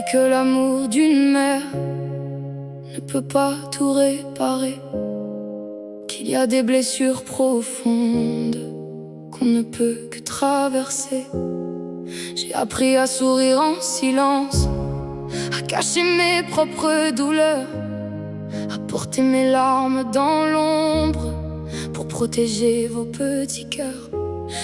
appris que l'amour d'une mère ne peut pas tout réparer, qu'il y a des blessures profondes qu'on ne peut que traverser. J'ai appris à sourire en silence, à cacher mes propres douleurs, à porter mes larmes dans l'ombre pour protéger vos petits cœurs.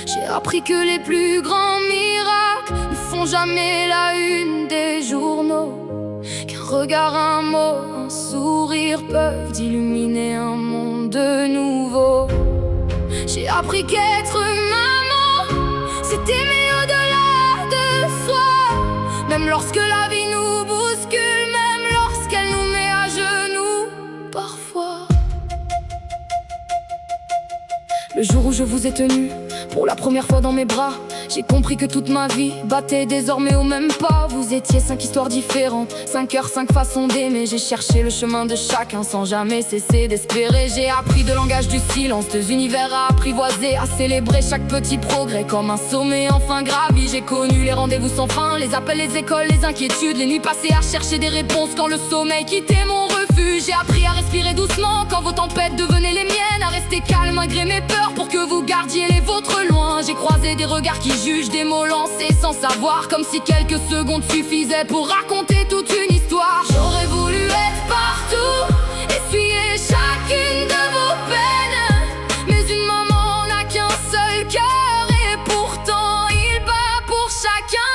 J'ai appris que les plus grands miracles ne font jamais la une des journaux, qu'un regard, un mot, un sourire peuvent illuminer un monde nouveau. J'ai appris qu'être maman, c'est aimer au-delà de soi, même lorsque la vie nous bouscule, même lorsqu'elle nous met à genoux parfois. Le jour où je vous ai tenu pour la première fois dans mes bras, j'ai compris que toute ma vie battait désormais au même pas. Vous étiez 5 histoires différentes, 5 cœurs, 5 façons d'aimer. J'ai cherché le chemin de chacun sans jamais cesser d'espérer. J'ai appris de langage du silence, 2 univers à apprivoiser, à célébrer chaque petit progrès comme un sommet enfin gravi. J'ai connu les rendez-vous sans fin, les appels, les écoles, les inquiétudes, les nuits passées à chercher des réponses quand le sommeil quittait mon refuge. J'ai appris à respirer doucement quand vos tempêtes devenaient les miennes, à rester calme malgré mes peurs pour que vous gardiez les vôtres loin. J'ai croisé des regards qui jugent, des mots lancés sans savoir, comme si quelques secondes suffisaient pour raconter toute une histoire. J'aurais voulu être partout, essuyer chacune de vos peines, mais une maman n'a qu'un seul cœur et pourtant il bat pour chacun.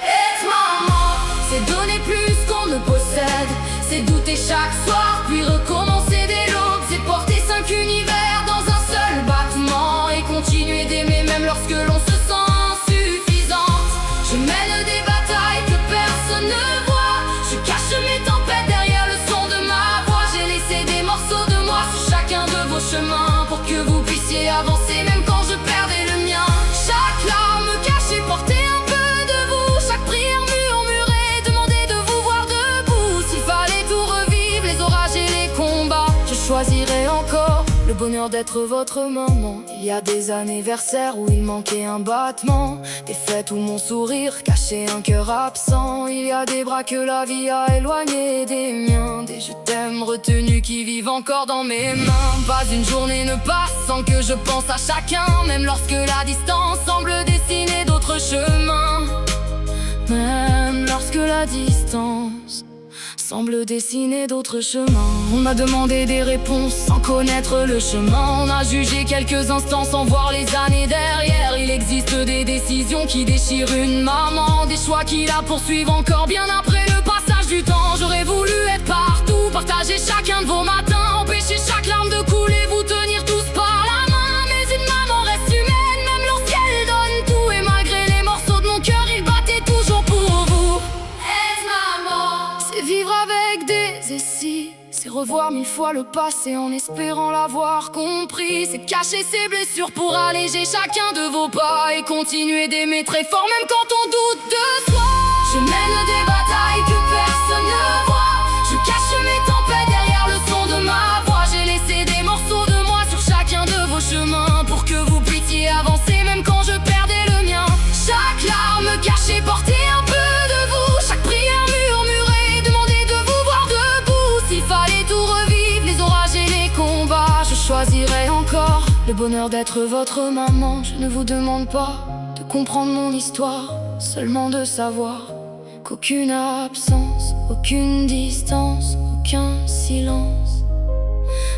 Être maman, c'est donner plus qu'on ne possède, c'est douter chaque soir puis recommencer dès l'aube, c'est porter 5 univers dans un seul battement et continuer d'aimer même lorsque l'on se sent insuffisante. Je mène des batailles que personne ne voit, je cache mes tempêtes derrière le son de ma voix. J'ai laissé des morceaux de moi sur chacun de vos chemins pour que vous puissiez avancer même quand je perdais le mien. Chaque larme cachée portait un peu de vous, chaque prière murmurée demandait de vous voir debout. S'il fallait tout revivre, les orages et les combats, je choisirais encore le bonheur d'être votre maman. Il y a des anniversaires où il manquait un battement, des fêtes où mon sourire cachait un cœur absent. Il y a des bras que la vie a éloignés des miens, des je t'aime retenus qui vivent encore dans mes mains. Pas une journée ne passe sans que je pense à chacun, même lorsque la distance semble dessiner d'autres chemins. Même lorsque la distance semble dessiner d'autres chemins. On m'a demandé des réponses sans connaître le chemin. On a jugé quelques instants sans voir les années derrière. Il existe des décisions qui déchirent une maman, des choix qui la poursuivent encore bien après le passage du temps. J'aurais voulu être partout, partager chacun de vos matins, empêcher chaque larme de couler, vous tenir tous par la main. Mais une maman reste humaine même lorsqu'elle donne tout, et malgré les morceaux de mon cœur, il battait toujours pour vous. Être maman, c'est vivre avec des essais, c'est revoir 1000 fois le passé en espérant l'avoir compris. C'est cacher ses blessures pour alléger chacun de vos pas et continuer d'aimer très fort même quand on doute de soi. Je mène des batailles que personne ne voit, je cache mes tempêtes derrière le son de ma voix. J'ai laissé des morceaux de moi sur chacun de vos chemins pour que vous puissiez avancer même quand je perdais le mien. Chaque larme cachée portait un peu de vous, chaque prière murmurée demandait de vous voir debout. S'il fallait tout revivre, les orages et les combats, je choisirais encore le bonheur d'être votre maman. Je ne vous demande pas de comprendre mon histoire, seulement de savoir qu'aucune absence, aucune distance, aucun silence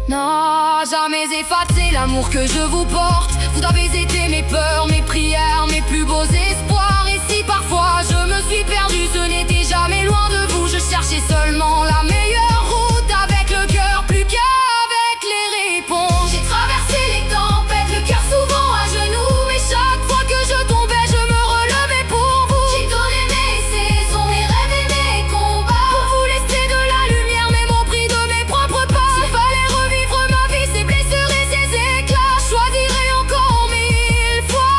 n'a jamais effacé l'amour que je vous porte. Vous avez été mes peurs, mes prières, mes plus beaux espoirs. Et si parfois je me suis perdue, ce n'était jamais loin de vous. Je cherchais seulement la meilleure route, avec le cœur plus qu'avec les réponses. J'ai traversé les tempêtes, le cœur souvent à genoux, mais chaque fois que je tombais, je me relevais pour vous. J'ai donné mes saisons, mes rêves et mes combats, pour vous laisser de la lumière, même au prix de mes propres pas. S'il fallait revivre ma vie, ses blessures et ses éclats, je choisirais encore 1000 fois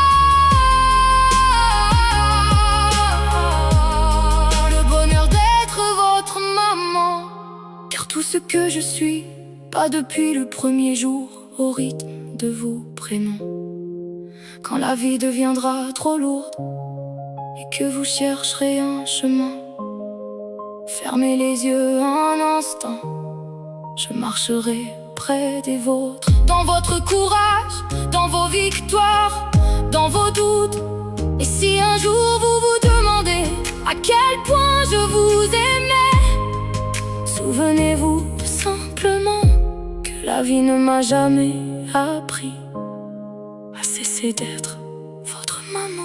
le bonheur d'être votre maman. Car tout ce que je suis, pas depuis le premier jour, au rythme de vos prénoms. Quand la vie deviendra trop lourde et que vous chercherez un chemin, Fermez les yeux un instant, je marcherai près des vôtres. Dans votre courage, dans vos victoires, dans vos doutes. Et si un jour vous vous demandez à quel point je vous aimais, souvenez-vous simplement que la vie ne m'a jamais appris à cesser d'être votre maman.